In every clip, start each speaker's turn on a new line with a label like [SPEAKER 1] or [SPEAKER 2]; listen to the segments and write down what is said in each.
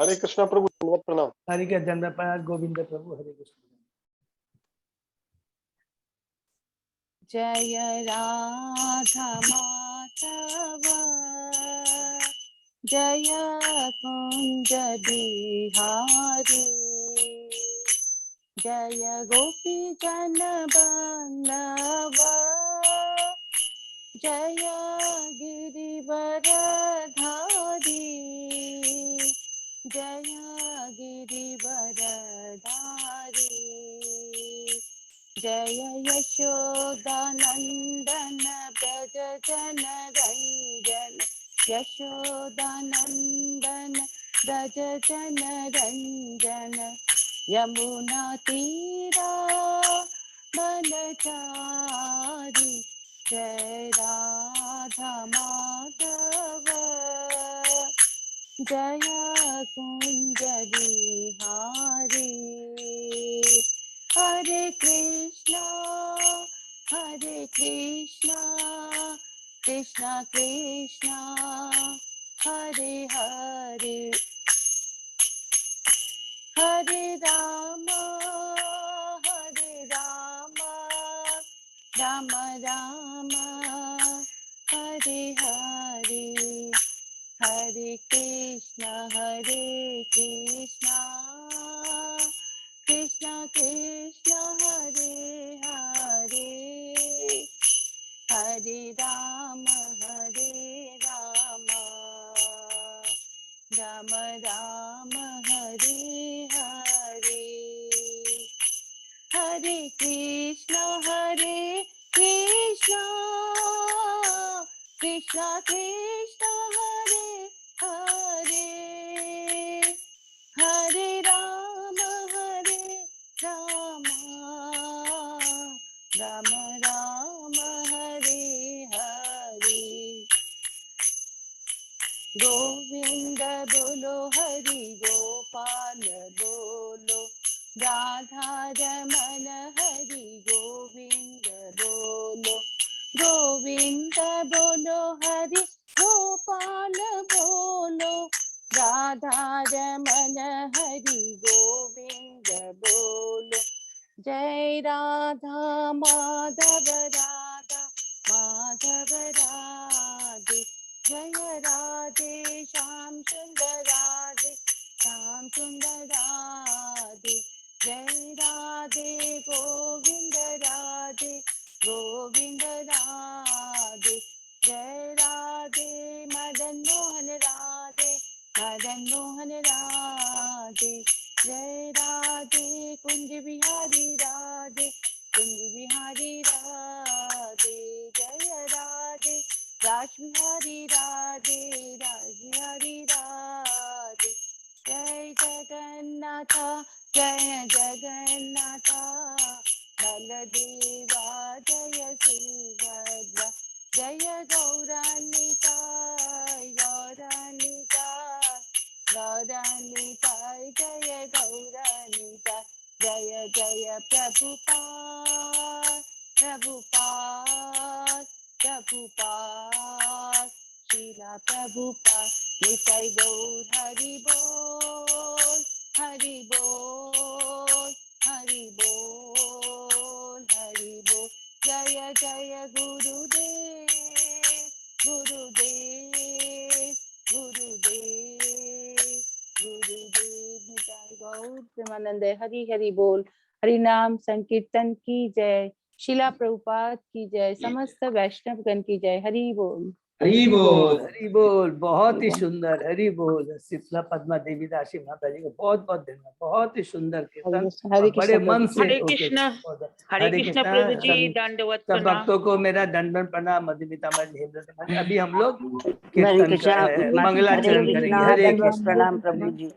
[SPEAKER 1] हरे कृष्णा प्रभु, धन्यवाद, प्रणाम।
[SPEAKER 2] हरि के दंड प्रणाम। गोविंद प्रभु, हरे कृष्ण।
[SPEAKER 3] जय राधा माधव, जय कुंज बिहारी, जय गोपी जन बल्लभ, जय गिरिवर धारी, जय गिरिवर धारी, जय यशोदानंदन व्रज जन रंजन, यशोदानंदन व्रज जन रंजन, यमुना तीरा बनचारी, जय राधा माधव, जय कुंज बिहारी। हरे कृष्णा कृष्णा कृष्णा हरे हरे, हरे राम राम राम हरे हरे, हरे कृष्णा कृष्णा कृष्णा हरे हरे, हरे राम राम राम हरे हरे, हरे कृष्णा कृष्णा कृष्णा हरे हरे, हरे राम राम राम हरे हरे, गोविंद बोलो हरि गोपाल बोलो, राधा रमन हरि गोविंद बोलो, गोविंद बोलो हरि गोपाल बोलो, राधा रमन हरि गोविंद बोलो, जय राधा माधव राधे, जय राधे श्याम सुंदर राधे, जय राधे गोविंद राधे, जय राधे मदन मोहन राधे, जय राधे कुंज बिहारी राधे, जय राधे राज बिहारी राधे, जय जगन्नाथ बलदेवा जय सुभद्रा, जय गौरानिताय जय गौरानिताय, जय जय प्रभुपाद शीला प्रभुपाद, निताय गौर हरि बोल, हरि बोल, हरि बोल, हरि बोल, जय जय गुरुदेव निताय गौर प्रेमानंद, हरि हरि बोल। हरि नाम संकीर्तन की जय, शिला प्रभुपाद की जय, समस्त वैष्णव गण की जय। हरि बोल,
[SPEAKER 2] हरि बोल, हरि बोल। बहुत ही सुंदर, हरि बोल। शीतला पद्मा देवी दासी माता जी को बहुत बहुत धन्यवाद, बहुत ही सुंदर कीर्तन, बड़े मन से।
[SPEAKER 3] हरे कृष्ण प्रभु जी, दंडवत
[SPEAKER 2] सब
[SPEAKER 3] प्रणाम।
[SPEAKER 2] भक्तों को मेरा दंडवत प्रणाम। मधुमिता अभी हम लोग कीर्तन मंगलाचरण करेंगे। हरे कृष्ण
[SPEAKER 4] प्रणाम प्रभु जी।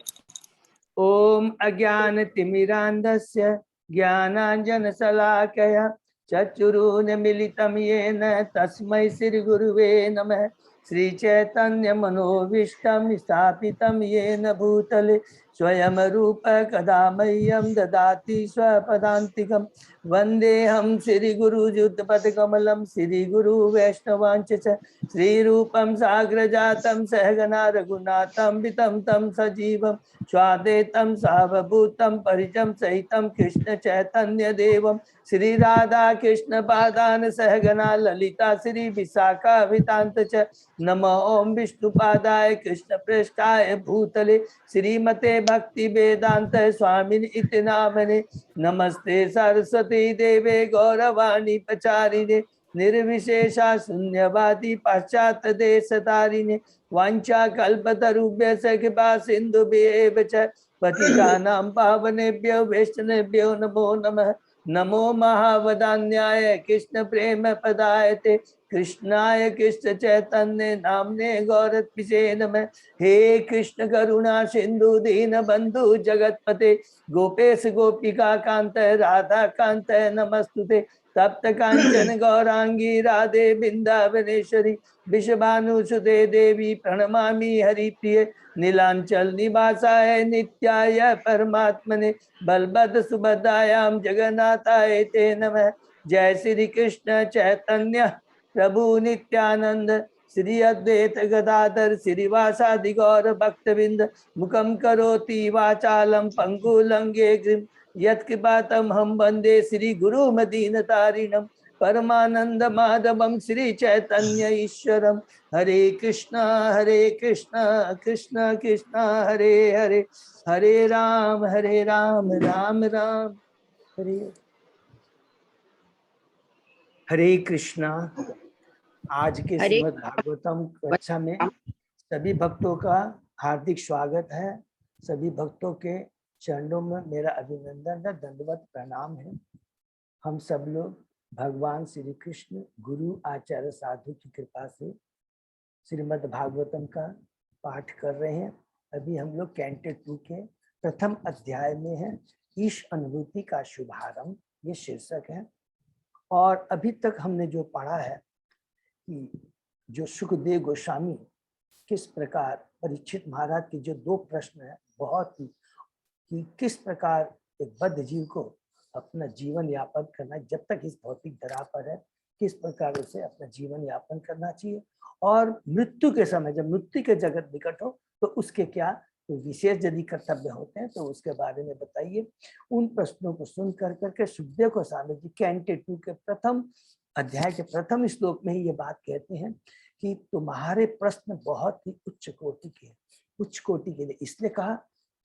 [SPEAKER 2] ओम अज्ञान तिमिरांधस्य ज्ञानांजन शलाकया चक्षुरुन्मीलितं येन तस्मै श्री गुरुवे नमः। श्री चैतन्य मनोभीष्टं स्थापितं येन भूतले स्वयं रूप कदा मह्यं ददाति स्वपदान्तिकं। वन्देऽहं श्रीगुरुयुगपदकमलं श्रीगुरु वैष्णवांच च। श्रीरूपं साग्रजातं सहगना रघुनाथं वितं तं सजीवं स्वाद्वैतं सावभूतं परिजं सहितं कृष्ण चैतन्य देवं। श्री राधा कृष्ण पादान सहगना ललिता श्री विशाखावितांत च। नमो ओम विष्णुपादाय कृष्ण प्रेष्ठाय भूतले श्रीमते भक्ति वेदांत स्वामिनि इति नामने। नमस्ते सरस्वती देवे गौरवाणी प्रचारिणे निर्विशेषा शून्यवादी पाश्चात्य देश तारिणे। वांछा कल्पतरुभ्यश्च कृपा सिन्धुभ्येव च पतितानां पावनेभ्यो वैष्णवेभ्यो नमो नमः। नमो महावदान्याय कृष्ण प्रेम पदायते कृष्णाय कृष्ण चैतन्य नामने गौरत्पिषे नमः। हे कृष्ण करुणा सिंधु दीन बंधु जगतपते गोपेश गोपिका कांत राधा कांत नमस्तुते। तप्त कांचन गौरांगी राधे बिंदावनेश्वरी विश्वभानुसुते देवी प्रणमामि हरिप्रिय। नीलांचल निवासाय नित्याय परमात्मने बलभद्र सुभद्रायां जगन्नाथाय ते नमः। जय श्री कृष्ण चैतन्य प्रभु नित्यानंद श्री अद्वैत गदाधर श्रीवासादि गौर भक्तविंद। मुखम करोति वाचालम पंगुलंगे गिरिम यत्कृपातमहं वंदे श्री गुरु मदीनतारिणम परमानंद माधवम श्री चैतन्य ईश्वरम। हरे कृष्णा कृष्ण कृष्ण हरे हरे हरे राम राम राम हरे हरे कृष्णा। आज के
[SPEAKER 3] हरे
[SPEAKER 2] श्रीमद् भागवतम कक्षा में सभी भक्तों का हार्दिक स्वागत है। सभी भक्तों के चरणों में मेरा अभिनंदन है, दंडवत प्रणाम है। हम सब लोग भगवान श्री कृष्ण गुरु आचार्य साधु की कृपा से श्रीमद् भागवतम का पाठ कर रहे हैं। अभी हम लोग कैंटो 2 के प्रथम अध्याय में हैं। ईश अनुभूति का शुभारंभ ये शीर्षक है। और अभी तक हमने जो पढ़ा है कि जो सुखदेव गोस्वामी किस प्रकार परीक्षित महाराज के जो 2 प्रश्न है बहुत ही कि किस प्रकार एक बद्ध जीव को अपना जीवन यापन करना, जब तक इस भौतिक धरा पर है किस प्रकार उसे अपना जीवन यापन करना चाहिए, और मृत्यु के समय जब मृत्यु के जगत निकट हो तो उसके क्या तो विशेष यदि कर्तव्य होते हैं तो उसके बारे में बताइए। उन प्रश्नों को सुन कर करके सुखदेव गोस्वामी जी कैंटो 2 के प्रथम अध्याय के प्रथम श्लोक में ही ये बात कहते हैं कि तुम्हारे प्रश्न बहुत ही उच्च कोटि के हैं। उच्च कोटि के लिए इसलिए कहा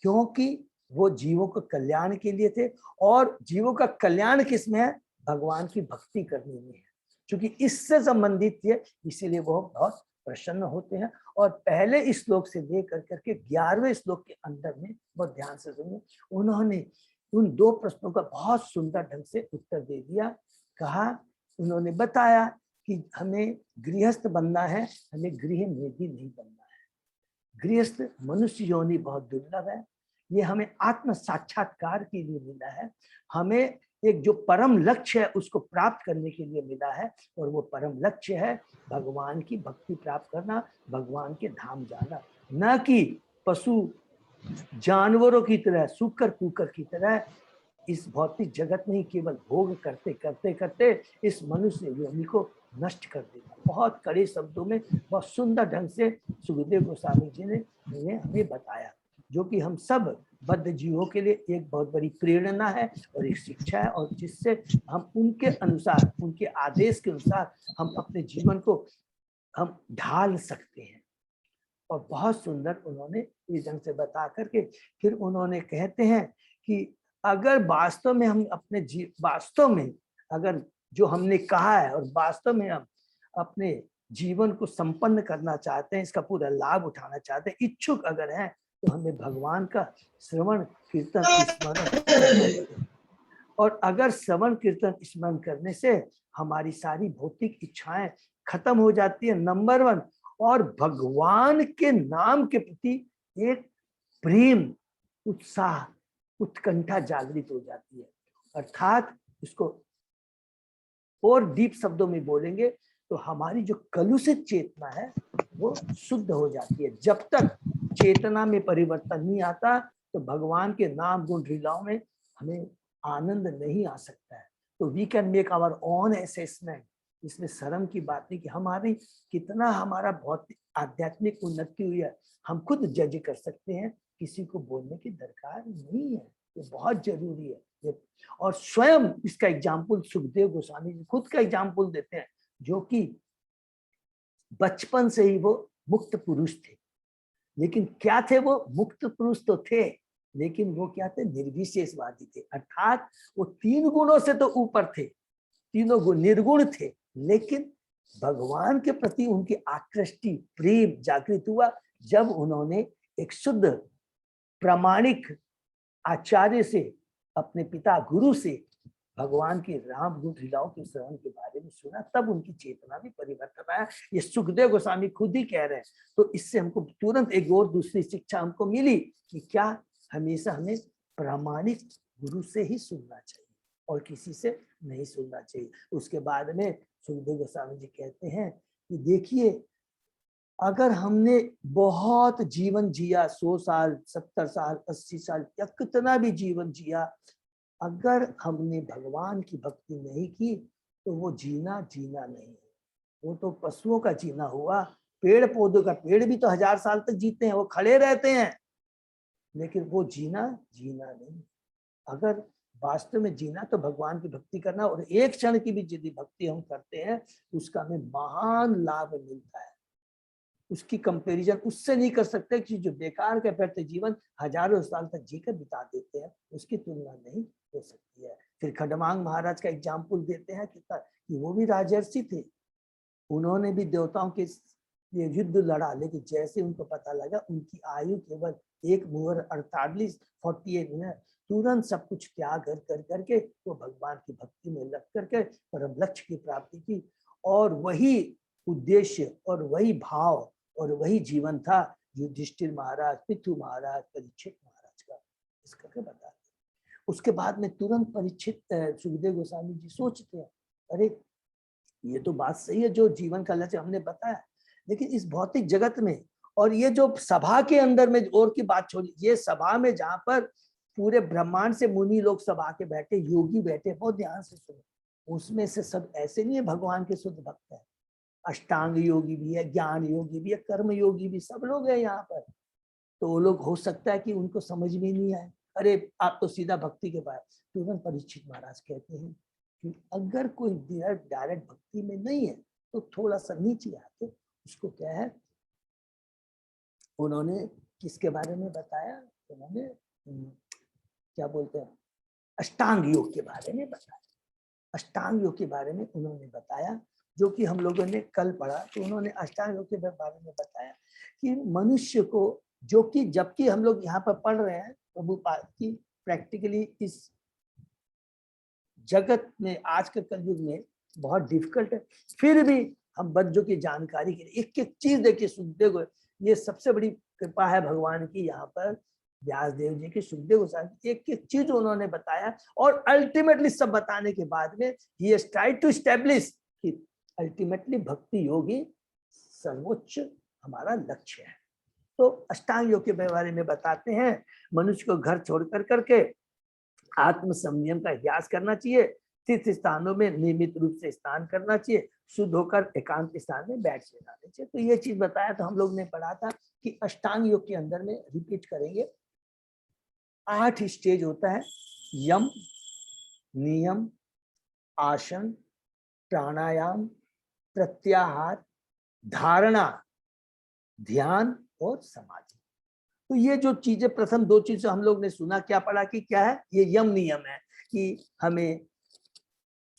[SPEAKER 2] क्योंकि वो जीवों के कल्याण के लिए थे, और जीवों का कल्याण किसमें है? भगवान की भक्ति करने में है। क्योंकि इससे संबंधित है इसीलिए वो बहुत प्रसन्न होते हैं। और पहले श्लोक से लेकर करके 11वें श्लोक के अंदर में बहुत ध्यान से सुनिए, उन्होंने उन 2 प्रश्नों का बहुत सुंदर ढंग से उत्तर दे दिया। कहा उन्होंने बताया कि हमें गृहस्थ बनना है, हमें गृह में भी नहीं बनना है। गृहस्थ मनुष्य योनि बहुत दुर्लभ है, ये हमें आत्म साक्षात्कार के लिए मिला है। हमें एक जो परम लक्ष्य है उसको प्राप्त करने के लिए मिला है, और वो परम लक्ष्य है भगवान की भक्ति प्राप्त करना, भगवान के धाम जाना। न कि पशु जानवरों की तरह सूकर कुकर की तरह इस भौतिक जगत में ही केवल भोग करते करते करते इस मनुष्य योनि को नष्ट कर देगा। बहुत कड़े शब्दों में बहुत सुंदर ढंग से सुखदेव गोस्वामी जी ने हमें बताया, जो कि हम सब बद्ध जीवों के लिए एक बहुत बड़ी प्रेरणा है और एक शिक्षा है, और जिससे हम उनके अनुसार उनके आदेश के अनुसार हम अपने जीवन को हम ढाल सकते हैं। और बहुत सुंदर उन्होंने इस ढंग से बता करके फिर उन्होंने कहते हैं कि अगर वास्तव में हम अपने वास्तव में अगर जो हमने कहा है और वास्तव में हम अपने जीवन को संपन्न करना चाहते हैं, इसका पूरा लाभ उठाना चाहते हैं, इच्छुक अगर हैं, तो हमें भगवान का श्रवण कीर्तन स्मरण, और अगर श्रवण कीर्तन स्मरण करने से हमारी सारी भौतिक इच्छाएं खत्म हो जाती है, नंबर 1, और भगवान के नाम के प्रति एक प्रेम उत्साह उत्कंठा जागृत हो जाती है। अर्थात इसको और डीप शब्दों में बोलेंगे तो हमारी जो कलुषित चेतना है वो शुद्ध हो जाती है। जब तक चेतना में परिवर्तन नहीं आता तो भगवान के नाम गुण लीलाओं में हमें आनंद नहीं आ सकता है। तो we can make our own assessment. इसमें शर्म की बात नहीं कि हमारी कितना हमारा भौतिक आध्यात्मिक उन्नति हुई है, हम खुद जज कर सकते हैं, किसी को बोलने की दरकार नहीं है। ये बहुत जरूरी है। और स्वयं इसका एग्जाम्पल सुखदेव गोस्वामी जी खुद का एग्जाम्पल देते हैं, जो कि बचपन से ही वो मुक्त पुरुष थे। लेकिन क्या थे वो? मुक्त पुरुष तो थे, लेकिन वो क्या थे? निर्विशेषवादी थे। अर्थात वो 3 गुणों से तो ऊपर थे, तीनों गुण निर्गुण थे, लेकिन भगवान के प्रति उनकी आकृष्टि प्रेम जागृत हुआ जब उन्होंने एक शुद्ध प्रामाणिक आचार्य से, अपने पिता गुरु से भगवान की राम गुण लीलाओं के श्रवण के बारे में सुना, तब उनकी चेतना में परिवर्तन आया। ये सुखदेव गोस्वामी खुद ही कह रहे हैं। तो इससे हमको तुरंत एक और दूसरी शिक्षा हमको मिली कि क्या हमेशा हमें प्रामाणिक गुरु से ही सुनना चाहिए और किसी से नहीं सुनना चाहिए। उसके बाद में सुखदेव गोस्वामी जी कहते हैं कि देखिए, अगर हमने बहुत जीवन जिया, 100 साल, 70 साल, 80 साल या कितना भी जीवन जिया, अगर हमने भगवान की भक्ति नहीं की तो वो जीना जीना नहीं है। वो तो पशुओं का जीना हुआ। पेड़ पौधों का, पेड़ भी तो 1000 साल तक जीते हैं, वो खड़े रहते हैं, लेकिन वो जीना जीना नहीं। अगर वास्तव में जीना तो भगवान की भक्ति करना, और एक क्षण की भी यदि भक्ति हम करते हैं उसका हमें महान लाभ मिलता है। उसकी कंपैरिजन उससे नहीं कर सकते कि जो बेकार के व्यर्थ जीवन हजारों साल तक जीकर बिता देते हैं, उसकी तुलना नहीं हो सकती है। फिर खडमांग महाराज का एग्जाम्पल देते हैं कि वो भी राजर्षि थे, उन्होंने भी देवताओं के ये युद्ध लड़ा, लेकिन जैसे उनको पता लगा उनकी आयु केवल 1 मुहर 48 मिनट, तुरंत सब कुछ त्याग कर करके वो भगवान की भक्ति में लग करके परम लक्ष्य की प्राप्ति की। और वही उद्देश्य और वही भाव और वही जीवन था युधिष्ठिर महाराज, पृथु महाराज, परीक्षित महाराज का। इसका क्या बताते। उसके बाद में तुरंत परीक्षित सुखदेव गोस्वामी जी सोचते हैं, अरे ये तो बात सही है जो जीवन का लक्ष्य हमने बताया, लेकिन इस भौतिक जगत में और ये जो सभा के अंदर में और की बात छोड़ी, ये सभा में जहां पर पूरे ब्रह्मांड से मुनि लोग सभा के बैठे, योगी बैठे, बहुत ध्यान से सुने, उसमें से सब ऐसे नहीं है भगवान के शुद्ध भक्त है। अष्टांग योगी भी है, ज्ञान योगी भी है, कर्म योगी भी, सब लोग हैं यहाँ पर। तो वो लोग हो सकता है कि उनको समझ में नहीं आए, अरे आप तो सीधा भक्ति के पास। तुरंत परीक्षित महाराज कहते हैं कि अगर कोई डायरेक्ट भक्ति में नहीं है तो थोड़ा सा नीचे आके उसको क्या है, उन्होंने किसके बारे में बताया, उन्होंने क्या बोलते हैं, अष्टांग योग के बारे में बताया। अष्टांग योग के बारे में उन्होंने बताया, जो कि हम लोगों ने कल पढ़ा। तो उन्होंने अष्टांग योग के बारे में बताया कि मनुष्य को, जो कि जबकि हम लोग यहाँ पर पढ़ रहे हैं प्रभुपाद की, प्रैक्टिकली इस जगत में आज के कलयुग में बहुत डिफिकल्ट है, फिर भी हम बच्चों की जानकारी के लिए एक एक चीज देखिए, सुखदेव, ये सबसे बड़ी कृपा है भगवान की। यहाँ पर व्यासदेव जी की, सुखदेव गोस्वामी एक एक चीज उन्होंने बताया, और अल्टीमेटली सब बताने के बाद में he has tried to establish कि अल्टीमेटली भक्ति योगी सर्वोच्च हमारा लक्ष्य है। तो अष्टांग योग के बारे में बताते हैं, मनुष्य को घर छोड़ कर करके आत्म संयम का अभ्यास करना चाहिए, तीर्थ स्थानों में नियमित रूप से स्नान करना चाहिए, शुद्ध होकर एकांत स्थान में बैठ जाना चाहिए। तो ये चीज बताया, तो हम लोग ने पढ़ा था कि अष्टांग योग के अंदर में रिपीट करेंगे, 8 स्टेज होता है, यम, नियम, आसन, प्राणायाम, प्रत्याहार, धारणा, ध्यान और समाधि। तो ये जो चीजें, प्रथम 2 चीजें हम लोग ने सुना, क्या पढ़ा कि क्या है, ये यम नियम है कि हमें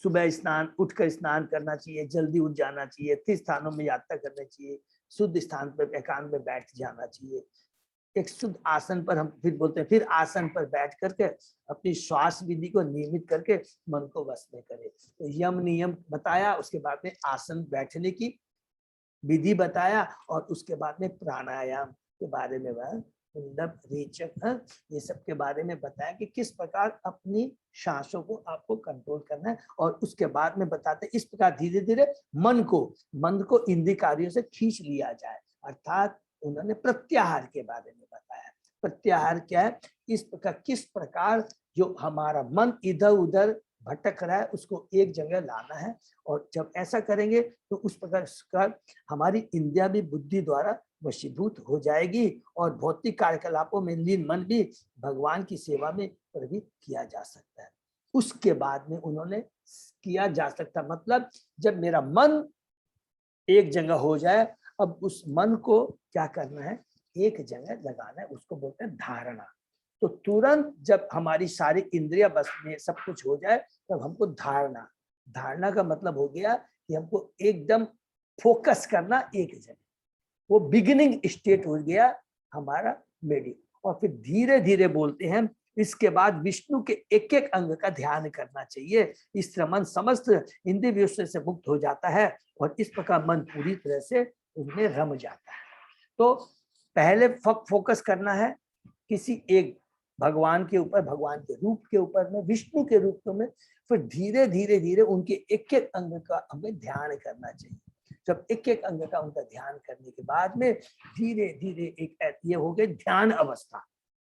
[SPEAKER 2] सुबह उठकर स्नान करना चाहिए, जल्दी उठ जाना चाहिए, तीर्थ स्थानों में यात्रा करनी चाहिए, शुद्ध स्थान पर एकांत में बैठ जाना चाहिए, एक शुद्ध आसन पर, हम फिर बोलते हैं, फिर आसन पर बैठ करके अपनी श्वास विधि को नियमित करके मन को वश में करे। तो यम नियम बताया, उसके बाद में आसन बैठने की विधि बताया, और उसके बाद में प्राणायाम के बारे में मतलब रेचक है, ये सब के बारे में बताया कि किस प्रकार अपनी सांसों को आपको कंट्रोल करना है। और उसके बाद में बताते इस प्रकार धीरे धीरे मन को इंद्रिय कार्यों से खींच लिया जाए, अर्थात उन्होंने प्रत्याहार के बारे में बताया। प्रत्याहार क्या है, इस प्रकार किस प्रकार जो हमारा मन इधर उधर भटक रहा है उसको एक जगह लाना है। और जब ऐसा करेंगे तो उस प्रकार हमारी इंद्रिया भी बुद्धि द्वारा वशीभूत हो जाएगी और भौतिक कार्यकलापों में लीन मन भी भगवान की सेवा में प्रवृत्त किया जा सकता है। उसके बाद में उन्होंने किया जा सकता, मतलब जब मेरा मन एक जगह हो जाए, अब उस मन को क्या करना है, एक जगह लगाना है, उसको बोलते हैं धारणा। तो तुरंत जब हमारी सारी इंद्रिया बस में सब कुछ हो जाए तब हमको धारणा का मतलब हो गया कि हमको एकदम फोकस करना एक जगह, वो बिगिनिंग स्टेट हो गया हमारा मेडिटेशन। और फिर धीरे धीरे बोलते हैं इसके बाद विष्णु के एक एक अंग का ध्यान करना चाहिए। इस तरह मन समस्त इंद्रिय विषय से मुक्त हो जाता है और इस प्रकार मन पूरी तरह से उनमें रम जाता है। तो पहले फोकस करना है किसी एक भगवान के ऊपर, भगवान के रूप के ऊपर में, विष्णु के रूप में, फिर धीरे धीरे धीरे उनके एक एक अंग का हमें ध्यान करना चाहिए। जब एक एक अंग का उनका ध्यान करने के बाद में धीरे धीरे एक ये हो गए ध्यान अवस्था।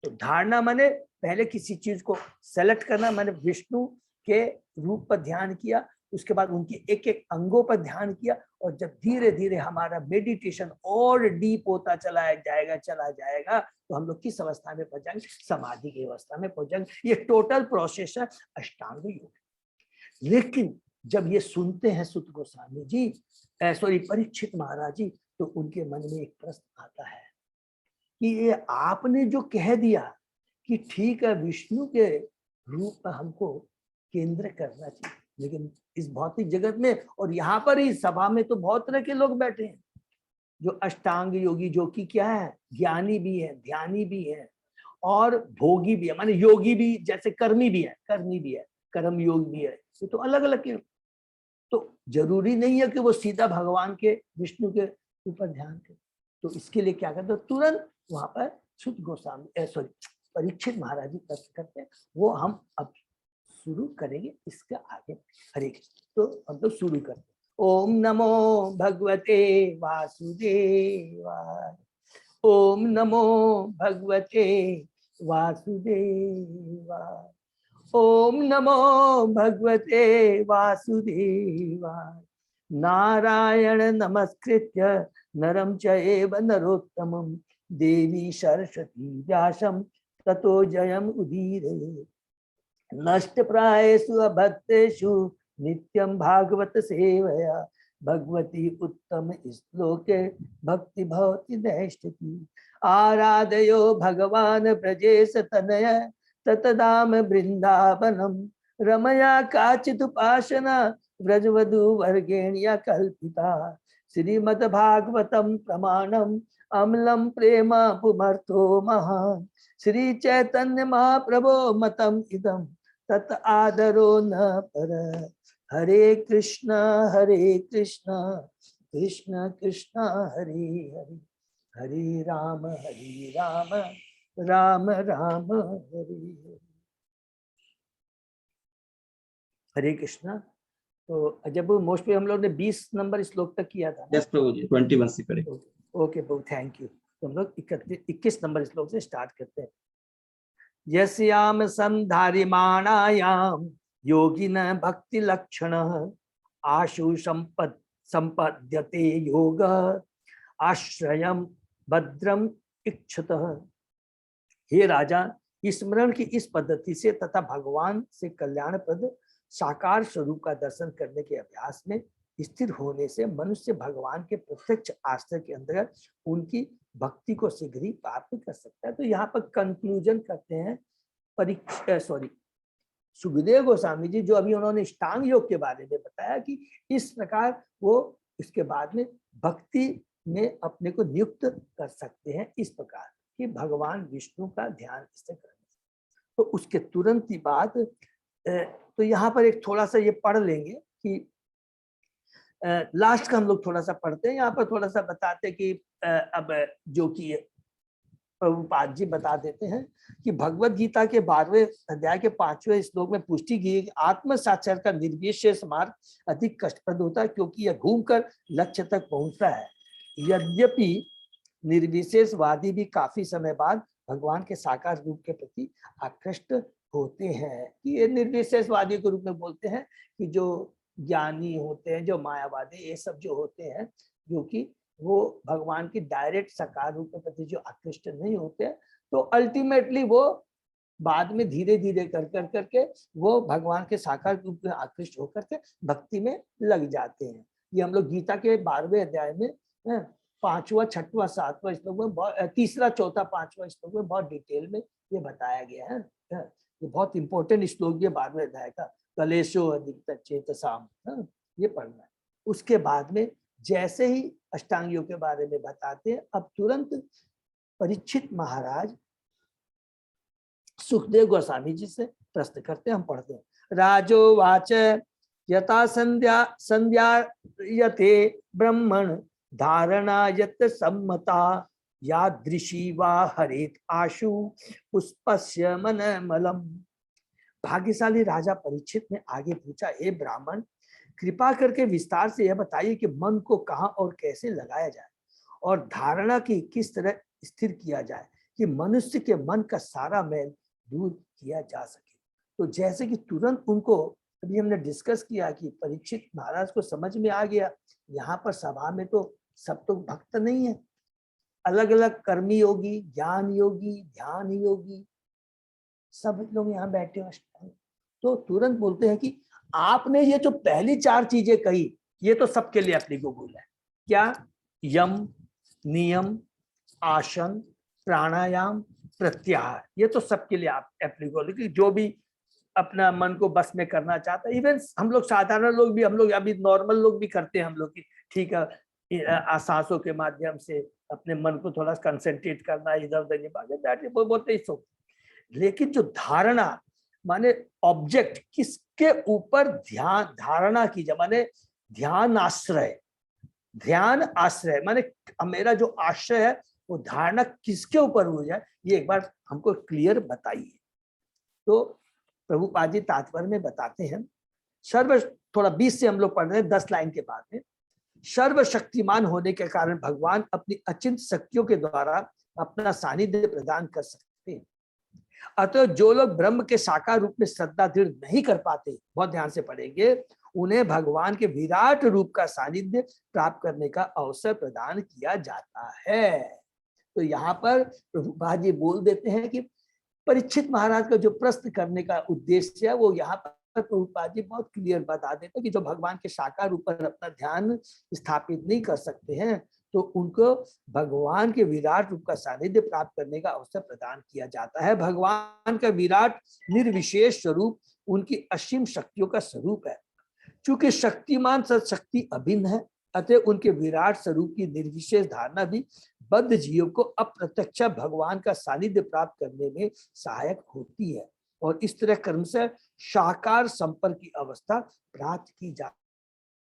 [SPEAKER 2] तो धारणा माने पहले किसी चीज को सेलेक्ट करना, माने विष्णु के रूप पर ध्यान किया, उसके बाद उनके एक एक अंगों पर ध्यान किया, और जब धीरे धीरे हमारा मेडिटेशन और डीप होता चला जाएगा तो हम लोग किस अवस्था में पहुंच जाएंगे, समाधि की अवस्था में पहुंच जाएंगे। ये टोटल प्रोसेस है अष्टांग योग। लेकिन जब ये सुनते हैं सुत गोस्वामी जी, सॉरी परीक्षित महाराज जी, तो उनके मन में एक प्रश्न आता है कि ये आपने जो कह दिया कि ठीक है विष्णु के रूप में हमको केंद्र करना चाहिए, लेकिन इस भौतिक जगत में और यहाँ पर ही सभा में तो बहुत तरह के लोग बैठे हैं जो अष्टांग योगी, जो कि क्या है, ज्ञानी भी है, ध्यानी भी है और भोगी भी है, माने योगी भी, जैसे कर्मी भी है, कर्म योग भी है, ये तो अलग अलग के। तो जरूरी नहीं है कि वो सीधा भगवान के विष्णु के ऊपर ध्यान करे। तो इसके लिए क्या करते, तुरंत वहां पर सुत गोस्वामी सॉरी परीक्षित महाराज जी प्रश्न करते हैं, वो हम अब शुरू करेंगे इसके आगे। हरे कृष्ण। तो हम तो शुरू करते हैं। ओम नमो भगवते वासुदेवाय, ओम नमो भगवते वासुदेवाय, ओम नमो भगवते वासुदेवाय। नारायण नमस्कृत्य नरं चैव नरोत्तमं देवी सरस्वती व्यासं ततो जयम् उदीरये। नष्टप्रायेषु अभक्तेषु नित्यं भागवत सेवया भगवती उत्तम श्लोके भक्ति भवति नैष्ठिकी। आराधयो भगवान ब्रजेश तनय ततदाम वृंदावनम रमया काचिदुपासना व्रजवधु वर्गेण्या कल्पिता। श्रीमद्भागवतम प्रमाणम अम्लं प्रेम पुमर्थो महान्। श्री चैतन्य महाप्रभो मतम इदम तत् आदरो न पर। हरे कृष्णा कृष्ण कृष्ण हरे हरे, हरे राम राम राम हरे हरे। हरे कृष्णा। तो जब मोस्टली हम लोग ने 20 नंबर श्लोक तक किया था।
[SPEAKER 1] यस प्रभु जी, 21 से करें।
[SPEAKER 2] Okay Prabhu, thank you. तो हम लोग 21 नंबर श्लोक से स्टार्ट करते हैं। यस्याम संधारिमाणायाम योगिन भक्ति लक्षण आशु संपद्यते योग आश्रयम भद्रम इच्छुत। हे राजा, स्मरण की इस पद्धति से तथा भगवान से कल्याणप्रद साकार स्वरूप का दर्शन करने के अभ्यास में स्थिर होने से मनुष्य भगवान के प्रत्यक्ष आश्रय के अंतर्गत उनकी भक्ति को शीघ्र ही प्राप्त कर सकता है। तो यहाँ पर कंक्लूजन करते हैं सुखदेव गोस्वामी जी, जो अभी उन्होंने अष्टांग योग के बारे में बताया कि इस प्रकार वो इसके बाद में भक्ति में अपने को नियुक्त कर सकते हैं, इस प्रकार कि भगवान विष्णु का ध्यान इससे करने। तो उसके तुरंत ही बाद तो यहाँ पर एक थोड़ा सा ये पढ़ लेंगे कि लास्ट का हम लोग थोड़ा सा पढ़ते हैं। यहाँ पर थोड़ा सा बताते कि अब जो कि प्रभुपाद जी बता देते हैं कि भगवत गीता के 12वें अध्याय के 5वें श्लोक में पुष्टि की है कि आत्म साक्षात्कार का निर्विशेष मार्ग अधिक कष्टप्रद होता है, क्योंकि यह घूमकर लक्ष्य तक पहुंचता है। यद्यपि निर्विशेषवादी भी काफी समय बाद भगवान के साकार रूप के प्रति आकृष्ट होते हैं। कि ये निर्विशेषवादी के रूप में बोलते हैं कि जो ज्ञानी होते हैं, जो मायावादी, ये सब जो होते हैं, जो कि वो भगवान की डायरेक्ट साकार रूप के प्रति जो आकृष्ट नहीं होते हैं, तो अल्टीमेटली वो बाद में धीरे धीरे करके वो भगवान के साकार रूप में आकृष्ट होकर के भक्ति में लग जाते हैं। ये हम लोग गीता के 12वें अध्याय में 5वां, 6वां, 7वां श्लोक में, 3रा, 4था, 5वां श्लोक में बहुत डिटेल में ये बताया गया है। ये बहुत इंपॉर्टेंट श्लोक ये 12वें अध्याय का, कलेशो अधिक चेतसाम, ये पढ़ना है। उसके बाद में जैसे ही अष्टांग योग के बारे में बताते हैं, अब तुरंत परीक्षित महाराज सुखदेव गोस्वामी जी से प्रश्न करते हैं, हम पढ़ते हैं। राजो वाच यथा संध्या यते ब्रह्मण धारणा यत सम्मता यादृशी वा हरेत आशु पुष्पस्य मन मलम। भाग्यशाली राजा परीक्षित ने आगे पूछा, हे ब्राह्मण, कृपा करके विस्तार से यह बताइए कि मन को कहाँ और कैसे लगाया जाए और धारणा की किस तरह स्थिर किया जाए कि मनुष्य के मन का सारा मैल दूर किया जा सके। तो जैसे कि तुरंत उनको अभी हमने डिस्कस किया कि परीक्षित महाराज को समझ में आ गया, यहाँ पर सभा में तो सब तो भक्त नहीं है, अलग अलग कर्मी योगी, ज्ञान योगी, ध्यान योगी, सब लोग यहाँ बैठे हैं। तो तुरंत बोलते हैं कि आपने ये जो पहली 4 चीजें कही, ये तो सबके लिए एप्लीकेबल है। क्या? यम, नियम, आसन, प्राणायाम, प्रत्याहार, ये तो सबके लिए आप एप्लीकेबल है कि जो भी अपना मन को बस में करना चाहता है। इवन हम लोग साधारण लोग भी, हम लोग अभी नॉर्मल लोग भी करते हैं, हम लोग की ठीक है, सांसों के माध्यम से अपने मन को थोड़ा कंसंट्रेट करना, इधर उधर नहीं भागे, बोलते ही सो। लेकिन जो धारणा माने ऑब्जेक्ट, किसके ऊपर ध्यान धारणा की जाए, माने ध्यान आश्रय, ध्यान आश्रय माने मेरा जो आश्रय है वो धारणा किसके ऊपर हो जाए, ये एक बार हमको क्लियर बताइए। तो प्रभुपाद जी तात्पर्य में बताते हैं, सर्व, थोड़ा 20 से हम लोग पढ़ रहे हैं, 10 लाइन के बाद में, सर्वशक्तिमान होने के कारण भगवान अपनी अचिंत शक्तियों के द्वारा अपना सानिध्य प्रदान कर सकते हैं। अतः जो लोग ब्रह्म के साकार रूप में श्रद्धा दृढ़ नहीं कर पाते, बहुत ध्यान से पढ़ेंगे, उन्हें भगवान के विराट रूप का सानिध्य प्राप्त करने का अवसर प्रदान किया जाता है। तो यहाँ पर प्रभुपाद जी बोल देते हैं कि परीक्षित महाराज का जो प्रश्न करने का उद्देश्य है, वो यहाँ पर प्रभुपाद जी बहुत क्लियर बता देते हैं कि जो भगवान के साकार रूप पर अपना ध्यान स्थापित नहीं कर सकते हैं, तो उनको भगवान के विराट रूप का सानिध्य प्राप्त करने का अवसर प्रदान किया जाता है। भगवान का विराट निर्विशेष स्वरूप उनकी असीम शक्तियों का स्वरूप है। चूंकि शक्तिमान शक्ति अभिन्न है, अतः उनके विराट स्वरूप की निर्विशेष धारणा भी बद्ध जीव को अप्रत्यक्ष भगवान का सानिध्य प्राप्त करने में सहायक होती है और इस तरह कर्म से साकार संपर्क की अवस्था प्राप्त की जा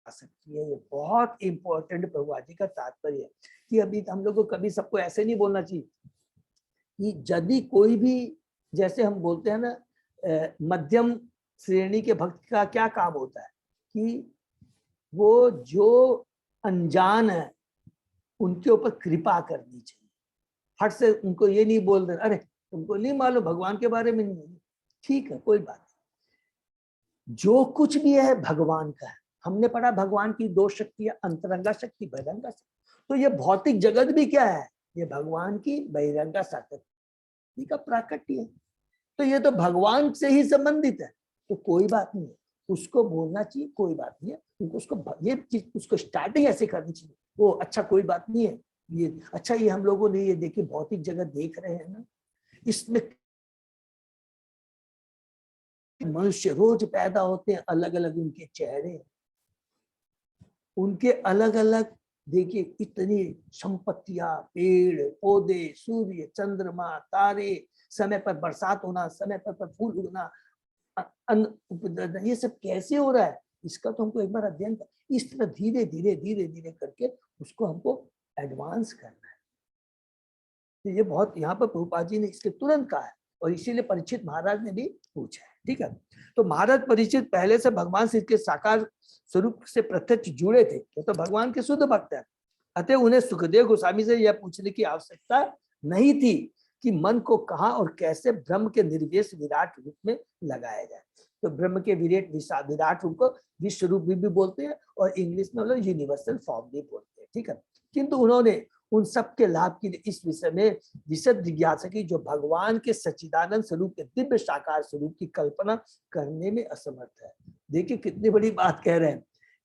[SPEAKER 2] सकती है। ये बहुत इंपॉर्टेंट प्रभुपाद जी का तात्पर्य है कि अभी हम लोग को कभी सबको ऐसे नहीं बोलना चाहिए कि यदि कोई भी, जैसे हम बोलते हैं ना, मध्यम श्रेणी के भक्त का क्या काम होता है कि वो जो अनजान है उनके ऊपर कृपा करनी चाहिए। हट से उनको ये नहीं बोल रहे, अरे तुमको नहीं मालूम, भगवान के बारे में नहीं, ठीक है कोई बात नहीं, जो कुछ भी है भगवान का है। हमने पढ़ा भगवान की 2 शक्तियां, अंतरंगा शक्ति, बहिरंगा शक्ति। तो ये भौतिक जगत भी क्या है, ये भगवान की बहिरंगा शक्ति का प्राकट्य है। तो ये तो भगवान से ही संबंधित है, तो कोई बात नहीं है, उसको बोलना चाहिए, कोई बात नहीं है। उसको ये चीज, उसको स्टार्टिंग ऐसे करनी चाहिए, वो अच्छा कोई बात नहीं है, ये अच्छा, ये हम लोगों ने ये देखिए भौतिक जगत देख रहे हैं ना, इसमें मनुष्य रोज पैदा होते हैं, अलग अलग उनके चेहरे, उनके अलग अलग, देखिए इतनी संपत्तियां, पेड़ पौधे, सूर्य, चंद्रमा, तारे, समय पर बरसात होना, समय पर फूल उगना, ये सब कैसे हो रहा है, इसका तो हमको एक बार अध्ययन कर, इस तरह धीरे धीरे धीरे धीरे करके उसको हमको एडवांस करना है। तो ये बहुत यहाँ पर प्रभुपाद जी ने इसके तुरंत कहा है और इसीलिए परीक्षित महाराज ने भी पूछा है। ठीक है, तो महाराज परीक्षित पहले से भगवान श्री के साकार स्वरूप से प्रत्यक्ष जुड़े थे, तो भगवान के शुद्ध भक्त है, अतः उन्हें सुखदेव गोस्वामी से यह पूछने की आवश्यकता नहीं थी कि मन को कहाँ और कैसे ब्रह्म के निर्वेश विराट रूप में लगाया जाए। तो ब्रह्म के विराट रूप को विश्व रूप भी बोलते हैं और इंग्लिश में लोग यूनिवर्सल फॉर्म भी बोलते हैं, ठीक है। किंतु उन्होंने उन सब के लाभ के लिए इस विषय में विशद जिज्ञासा की जो भगवान के सच्चिदानंद स्वरूप के दिव्य साकार स्वरूप की कल्पना करने में असमर्थ है। देखिए कितनी बड़ी बात कह रहे हैं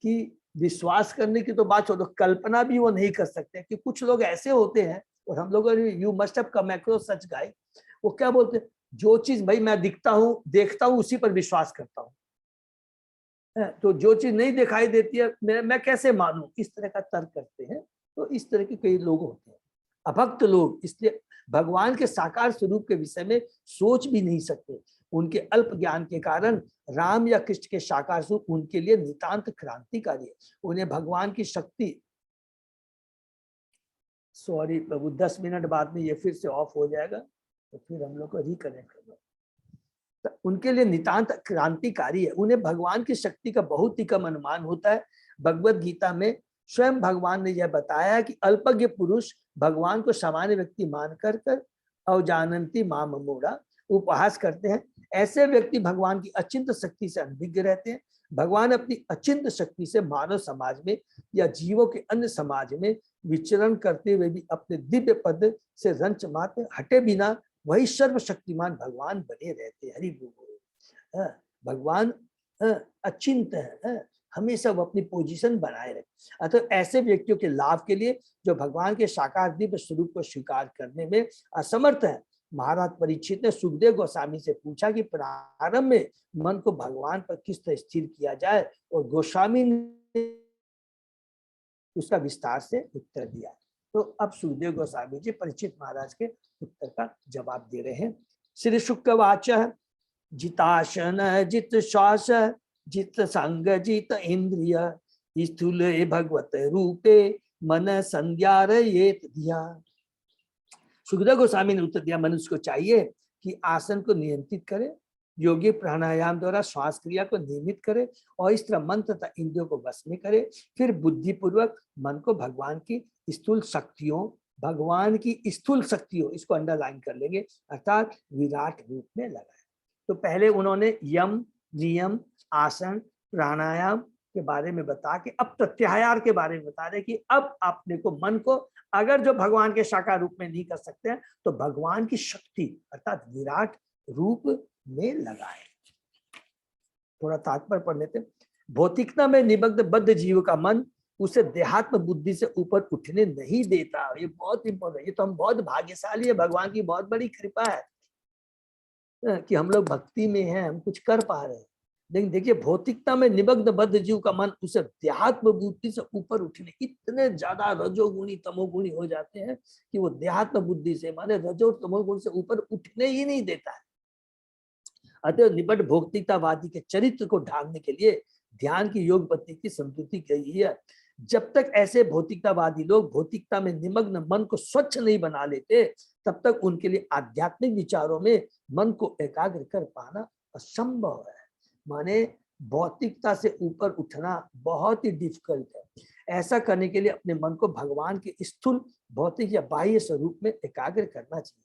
[SPEAKER 2] कि विश्वास करने की तो बात छोड़ो, कल्पना भी वो नहीं कर सकते। कि कुछ लोग ऐसे होते हैं, और हम लोग you must have come across such guy, वो क्या बोलते हैं, जो चीज भाई मैं दिखता हूँ देखता हूँ उसी पर विश्वास करता हूँ, तो जो चीज नहीं दिखाई देती है मैं कैसे मानूं, इस तरह का तर्क करते हैं। तो इस तरह के कई लोग होते हैं अभक्त लोग, इसलिए भगवान के साकार स्वरूप के विषय में सोच भी नहीं सकते। उनके अल्प ज्ञान के कारण राम या कृष्ण के साकार स्वरूप उनके लिए नितांत क्रांतिकारी है। उन्हें भगवान की शक्ति, सॉरी प्रभु 10 मिनट बाद में ये फिर से ऑफ हो जाएगा, तो फिर हम लोग को रिकनेक्ट करना। तो उनके लिए नितांत क्रांतिकारी है। उन्हें भगवान की शक्ति का बहुत ही कम अनुमान होता है। भगवत गीता में स्वयं भगवान ने यह बताया कि अल्पज्ञ पुरुष भगवान को सामान्य व्यक्ति मानकर अवजानंती माम मूढ़ा उपहास करते हैं। ऐसे व्यक्ति भगवान की अचिंत शक्ति से अनभिज्ञ रहते हैं। भगवान अपनी अचिंत शक्ति से मानव समाज में या जीवों के अन्य समाज में विचरण करते हुए भी अपने दिव्य पद से रंच मात्र हटे बिना वही सर्वशक्तिमान भगवान बने रहते हैं। हरि बोल। भगवान अचिंत है, हमेशा वो अपनी पोजीशन बनाए रहे। अतः ऐसे व्यक्तियों के लाभ के लिए जो भगवान के साकार दिव्य स्वरूप को स्वीकार करने में असमर्थ है, महाराज परीक्षित ने सुखदेव गोस्वामी से पूछा कि प्रारंभ में मन को भगवान पर किस तरह स्थिर किया जाए, और गोस्वामी ने उसका विस्तार से उत्तर दिया। तो अब सुखदेव गोस्वामी जी परीक्षित महाराज के उत्तर का जवाब दे रहे हैं। श्री शुक्वाच जिताशन जित श्वास जित संग जित इंद्रिय स्थूल भगवत रूपे मन संध्यारयेत धिया। सुखदेव गोस्वामी ने उत्तर दिया, मनुष्य को चाहिए कि आसन को नियंत्रित करे, योगी प्राणायाम द्वारा श्वास क्रिया को नियमित करे और इस तरह मन तथा इंद्रियों को वश में करे। फिर बुद्धि पूर्वक मन को भगवान की स्थूल शक्तियों इसको अंडरलाइन कर लेंगे, अर्थात विराट रूप में लगाए। तो पहले उन्होंने यम नियम आसन प्राणायाम के बारे में बता के अब प्रत्याहार के बारे में बता रहे कि अब आपने को मन को अगर जो भगवान के साकार रूप में नहीं कर सकते हैं तो भगवान की शक्ति अर्थात विराट रूप में लगाए। थोड़ा तात्पर्य पढ़ लेते। भौतिकता में निमग्न बद्ध जीव का मन उसे देहात्म बुद्धि से ऊपर उठने नहीं देता। ये बहुत इंपॉर्टेंट, ये तो हम बहुत भाग्यशाली है, भगवान की बहुत बड़ी कृपा है कि हम लोग भक्ति में हैं, हम कुछ कर पा रहे हैं। लेकिन देखिए भौतिकता में निमग्न बद्ध जीव का मन उसे देहात्म बुद्धि से ऊपर उठने, इतने ज्यादा रजोगुणी तमोगुणी हो जाते हैं कि वो देहात्म बुद्धि से माने रजो तमोगुण से ऊपर उठने ही नहीं देता है। अतः निबट भौतिकतावादी के चरित्र को ढांकने के लिए ध्यान की योग पद्धति की संतुति गई है। जब तक ऐसे भौतिकतावादी लोग भौतिकता में निमग्न मन को स्वच्छ नहीं बना लेते तब तक उनके लिए आध्यात्मिक विचारों में मन को एकाग्र कर पाना असंभव है। माने भौतिकता से ऊपर उठना बहुत ही डिफिकल्ट है। ऐसा करने के लिए अपने मन को भगवान के स्थूल भौतिक या बाह्य स्वरूप में एकाग्र करना चाहिए।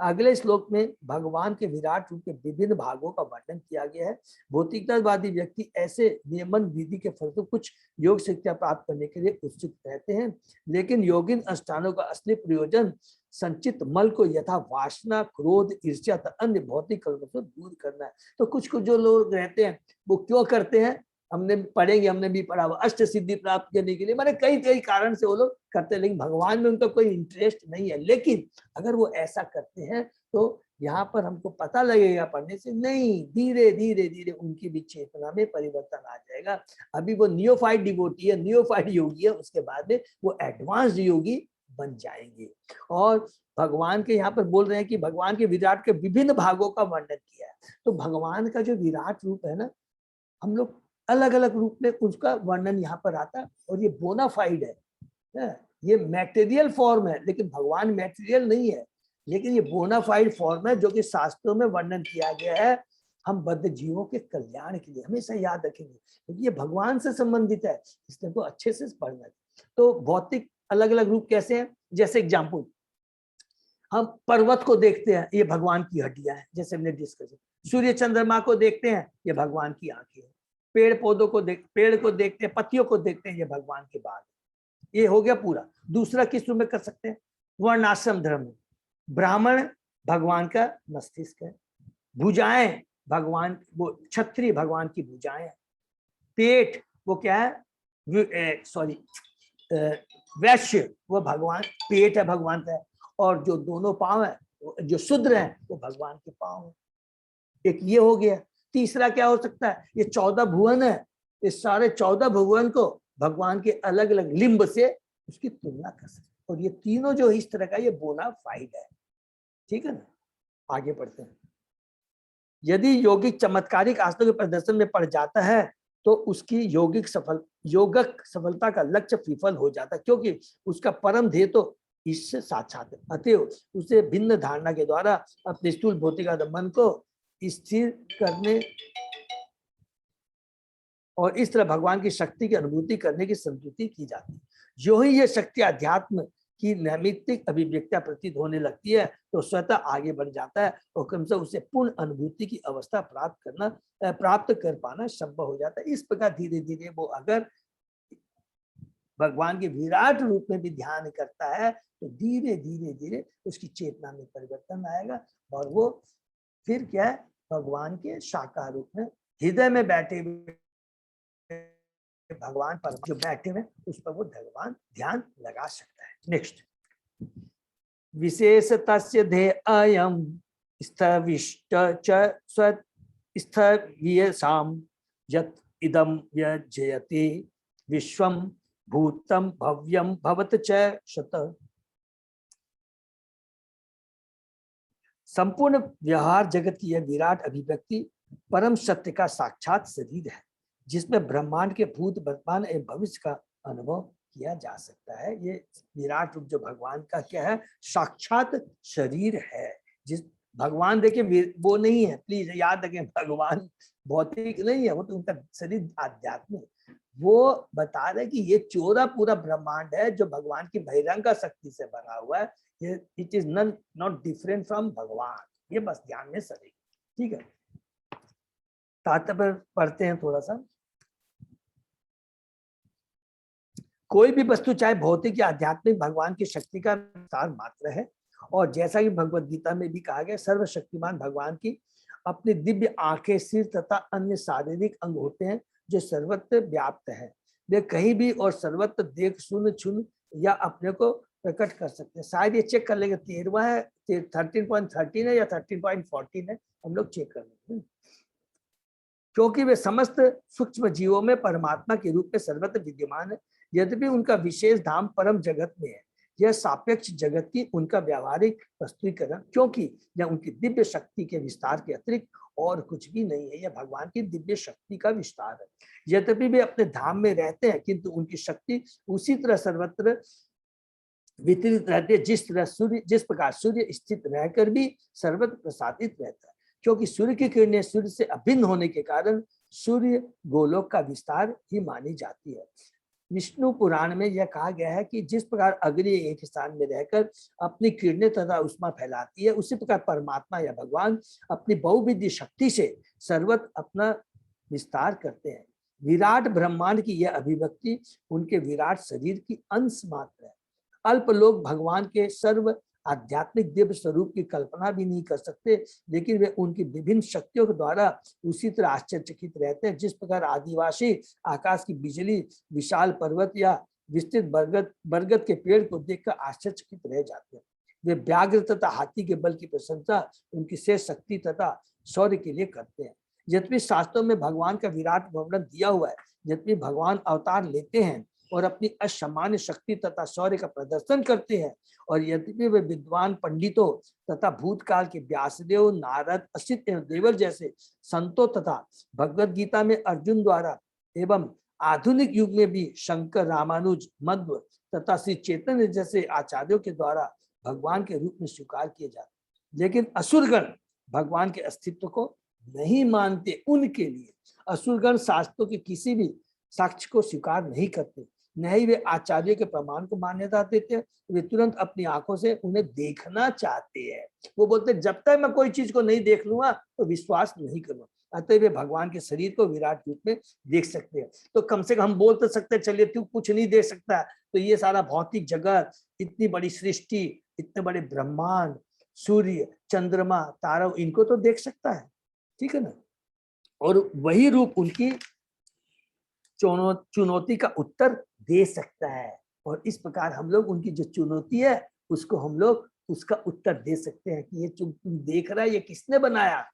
[SPEAKER 2] अगले श्लोक में भगवान के विराट रूप के विभिन्न भागों का वर्णन किया गया है। भौतिकतावादी व्यक्ति ऐसे नियमन विधि के फलस्वरूप कुछ योग शक्तियां प्राप्त करने के लिए उत्सुक रहते हैं, लेकिन योगिन अनुष्ठानों का असली प्रयोजन संचित मल को यथा वासना क्रोध ईर्ष्या अन्य भौतिक कलमों से दूर करना है। तो कुछ जो लोग रहते हैं वो क्यों करते हैं, हमने भी पढ़ा हुआ, अष्ट सिद्धि प्राप्त करने के लिए, माने कई कारण से वो लोग करते हैं, लेकिन भगवान में उनका कोई इंटरेस्ट नहीं है। लेकिन अगर वो ऐसा करते हैं तो यहाँ पर हमको पता लगेगा पढ़ने से, नहीं धीरे धीरे उनकी भी चेतना में परिवर्तन आ जाएगा। अभी वो नियोफाइट डिवोटी है, नियोफाइट योगी है, उसके बाद में वो एडवांस योगी बन जाएंगे। और भगवान के यहाँ पर बोल रहे हैं कि भगवान के विराट के विभिन्न भागों का वर्णन किया है। तो भगवान का जो विराट रूप है ना, हम लोग अलग अलग रूप में उसका वर्णन यहाँ पर आता है, और ये बोनाफाइड है, ये मैटेरियल फॉर्म है, लेकिन भगवान मैटेरियल नहीं है, लेकिन ये बोनाफाइड फॉर्म है जो कि शास्त्रों में वर्णन किया गया है हम बद्ध जीवों के कल्याण के लिए। हमेशा याद रखेंगे क्योंकि ये भगवान से संबंधित है, इसलिए को अच्छे से पढ़ना है। तो भौतिक अलग अलग रूप कैसे हैं, जैसे एग्जाम्पल हम पर्वत को देखते हैं, ये भगवान की हड्डियां हैं, जैसे हमने डिस्कस किया। सूर्य चंद्रमा को देखते हैं, ये भगवान की आंखें हैं। पेड़ पौधों को पेड़ को देखते हैं, पत्तियों को देखते हैं, ये भगवान के बाल। ये हो गया पूरा। दूसरा किस रूप में कर सकते हैं? वर्णाश्रम धर्म में ब्राह्मण भगवान का मस्तिष्क है, भुजाएं भगवान, वो क्षत्रिय भगवान की भुजाएं हैं, पेट वो क्या है, सॉरी वैश्य वो भगवान, पेट है भगवान का, और जो दोनों पांव है, जो शूद्र है, वो भगवान के पांव है। एक ये हो गया। तीसरा क्या हो सकता है? ये 14 भुवन है, इस सारे 14 भुवन को भगवान के अलग अलग लिंब से उसकी तुलना कर सकते, और ये तीनों जो इस तरह का, ये बोना फाइड है। ठीक है ना? आगे बढ़ते हैं। यदि यौगिक चमत्कारिक आसनों के प्रदर्शन में पड़ जाता है तो उसकी योगक सफलता का लक्ष्य विफल हो जाता है, क्योंकि उसका परम ध्येय तो इससे साक्षात है। अतएव उसे भिन्न धारणा के द्वारा अपने स्थूल भौतिक मन को स्थिर करने और इस तरह भगवान की शक्ति की अनुभूति करने की संतुष्टि की जाती है। जो ही ये शक्ति अध्यात्म की नैमित्तिक अभिव्यक्तियां प्रतीत होने लगती है तो स्वतः आगे बढ़ जाता है और क्रमशः उसे पूर्ण अनुभूति की अवस्था प्राप्त कर पाना संभव हो जाता है। इस प्रकार धीरे धीरे वो अगर भगवान के विराट रूप में भी ध्यान करता है तो धीरे धीरे धीरे उसकी चेतना में परिवर्तन आएगा, और वो फिर क्या है, भगवान के साकार रूप में हृदय में बैठे हुए भगवान पर जो बैठे हुए उस पर वो भगवान ध्यान लगा सकता है। नेक्स्ट, विशेष तस्य ध्येय अयम स्थविष्ट च स्थवियसाम यत् इदं व्यजयति विश्वम भूतम भव्यम भवत च शत। संपूर्ण व्यवहार जगत की यह विराट अभिव्यक्ति परम सत्य का साक्षात शरीर है, जिसमें ब्रह्मांड के भूत वर्तमान एवं भविष्य का अनुभव किया जा सकता है। ये विराट रूप जो भगवान का क्या है, साक्षात शरीर है। जिस भगवान देखिए वो नहीं है, प्लीज याद रखें, भगवान भौतिक नहीं है, वो तो उनका शरीर आध्यात्मिक। वो बता रहे कि ये चौरा पूरा ब्रह्मांड है जो भगवान की बहिरंग शक्ति से बना हुआ है। It is not different from भगवान, ये बस ध्यान में सही। ठीक है, तात्पर्य पढ़ते हैं थोड़ा सा। कोई भी वस्तु चाहे भौतिक या आध्यात्मिक भगवान की शक्ति का विस्तार मात्र है, और जैसा कि भगवत गीता में भी कहा गया, सर्वशक्तिमान भगवान की अपनी दिव्य आंखें, सिर तथा अन्य शारीरिक अंग होते हैं जो सर्वत्र व्याप्त है। वे कहीं भी और सर्वत्र देख, सुन, छुन या अपने को प्रकट कर सकते हैं। शायद ये चेक कर लेंगे, 13वां है, 13.13 है या 13.14 है, हम लोग चेक कर लेंगे। क्योंकि वे समस्त सूक्ष्म जीवों में परमात्मा के रूप में सर्वत्र विद्यमान है, यद्यपि उनका विशेष धाम परम जगत में है। यह सापेक्ष जगत की उनका व्यावहारिक प्रस्तुतिकरण, क्योंकि यह उनकी दिव्य शक्ति के विस्तार के अतिरिक्त और कुछ भी नहीं है। यह भगवान की दिव्य शक्ति का विस्तार है। यद्यपि वे अपने धाम में रहते हैं, किंतु उनकी शक्ति उसी तरह सर्वत्र वितरित रहती है जिस प्रकार सूर्य स्थित रहकर भी सर्वत्र प्रसादित रहता है। क्योंकि सूर्य की किरणें सूर्य से अभिन्न होने के कारण सूर्य गोलोक का विस्तार ही मानी जाती है। विष्णु पुराण में यह कहा गया है कि जिस प्रकार अग्नि एक स्थान में रहकर अपनी किरणें तथा उष्मा फैलाती है, उसी प्रकार परमात्मा या भगवान अपनी बहुविध शक्ति से सर्वत्र अपना विस्तार करते हैं। विराट ब्रह्मांड की यह अभिव्यक्ति उनके विराट शरीर की अंश मात्र है। अल्प लोग भगवान के सर्व आध्यात्मिक दिव्य स्वरूप की कल्पना भी नहीं कर सकते, लेकिन वे उनकी विभिन्न शक्तियों के द्वारा उसी तरह आश्चर्यचकित रहते हैं जिस प्रकार आदिवासी आकाश की बिजली, विशाल पर्वत या विस्तृत बरगद के पेड़ को देखकर आश्चर्यचकित रह जाते हैं। वे व्याघ्र तथा हाथी के बल की प्रशंसा उनकी शेष शक्ति तथा शौर्य के लिए करते हैं। यद्यपि शास्त्रों में भगवान का विराट वर्णन दिया हुआ है, यद्यपि भगवान अवतार लेते हैं और अपनी असामान्य शक्ति तथा शौर्य का प्रदर्शन करते हैं, और यद्यपि वे विद्वान पंडितों तथा भूतकाल के व्यासदेव, नारद, असित एवं देवर जैसे संतों तथा भगवत गीता में अर्जुन द्वारा एवं आधुनिक युग में भी शंकर, रामानुज, मध्व तथा श्री चैतन्य जैसे आचार्यों के द्वारा भगवान के रूप में स्वीकार किए जाते, लेकिन असुरगण भगवान के अस्तित्व को नहीं मानते। उनके लिए असुरगण शास्त्रों के किसी भी साक्ष्य को स्वीकार नहीं करते। न ही वे आचार्य के प्रमाण को मान्यता देते, वे तुरंत अपनी आंखों से उन्हें देखना चाहते हैं। वो बोलते जब तक मैं कोई चीज को नहीं देख लूंगा तो विश्वास नहीं करूंगा। अतः वे भगवान के शरीर को विराट रूप में देख सकते हैं। तो कम से कम हम बोल तो सकते चलिए तू कुछ नहीं देख सकता, तो ये सारा भौतिक जगत, इतनी बड़ी सृष्टि, इतने बड़े ब्रह्मांड, सूर्य, चंद्रमा, तारा, इनको तो देख सकता है, ठीक है ना। और वही रूप उनकी चुनौती का उत्तर दे सकता है। और इस प्रकार हम लोग उनकी जो चुनौती है उसको हम लोग उसका उत्तर दे सकते हैं कि ये तुम देख रहा है ये किसने बनाया।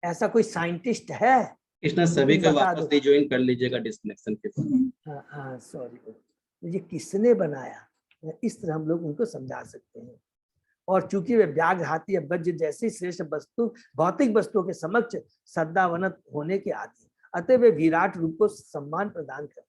[SPEAKER 2] ऐसा कोई साइंटिस्ट है?
[SPEAKER 1] कृष्णा सभी
[SPEAKER 2] तुम
[SPEAKER 1] को
[SPEAKER 2] बता
[SPEAKER 1] वापस
[SPEAKER 2] दो।
[SPEAKER 1] रिज्वाइन कर लीजिएगा डिस्कनेक्शन के बाद।
[SPEAKER 2] हाँ हाँ सॉरी, तो ये किसने बनाया, इस तरह हम लोग उनको समझा सकते हैं। और चूंकि वे व्याघ्र, हाथी या वज्र जैसी श्रेष्ठ वस्तु भौतिक वस्तुओं के समक्ष सद्भावनत होने के आदि, अतः वे विराट रूप को सम्मान प्रदान करते